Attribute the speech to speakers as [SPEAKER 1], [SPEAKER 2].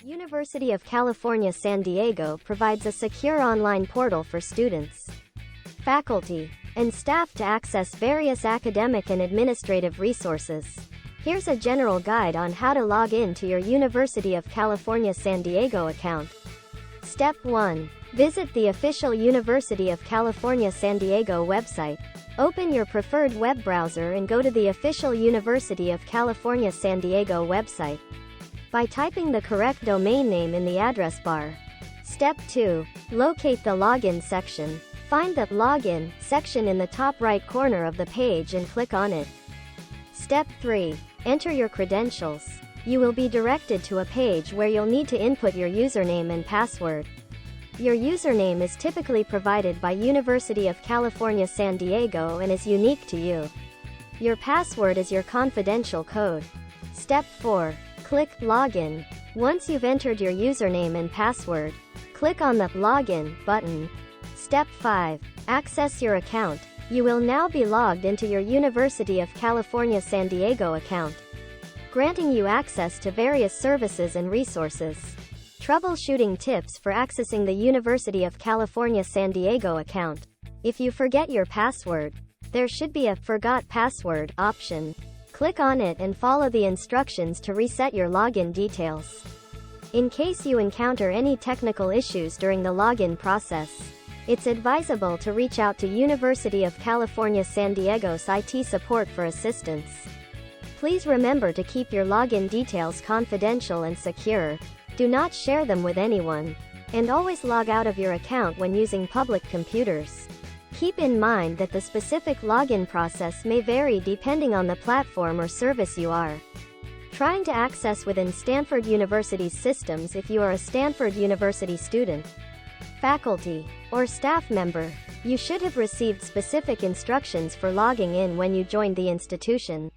[SPEAKER 1] University of California, San Diego provides a secure online portal for students, faculty, and staff to access various academic and administrative resources. Here's a general guide on how to log in to your University of California, San Diego account. Step 1. Visit the official University of California, San Diego website. Open your preferred web browser and go to the official University of California, San Diego website by typing the correct domain name in the address bar. Step 2. Locate the Login section. Find the Login section in the top right corner of the page and click on it. Step 3. Enter your credentials. You will be directed to a page where you'll need to input your username and password. Your username is typically provided by University of California, San Diego and is unique to you. Your password is your confidential code. Step 4. Click Login. Once you've entered your username and password, click on the Login button. Step 5. Access your account. You will now be logged into your University of California, San Diego account, granting you access to various services and resources. Troubleshooting tips for accessing the University of California, San Diego account. If you forget your password, there should be a Forgot Password option. Click on it and follow the instructions to reset your login details. In case you encounter any technical issues during the login process, it's advisable to reach out to University of California, San Diego's IT support for assistance. Please remember to keep your login details confidential and secure. Do not share them with anyone, and always log out of your account when using public computers. Keep in mind that the specific login process may vary depending on the platform or service you are trying to access within Stanford University's systems. If you are a Stanford University student, faculty, or staff member, you should have received specific instructions for logging in when you joined the institution.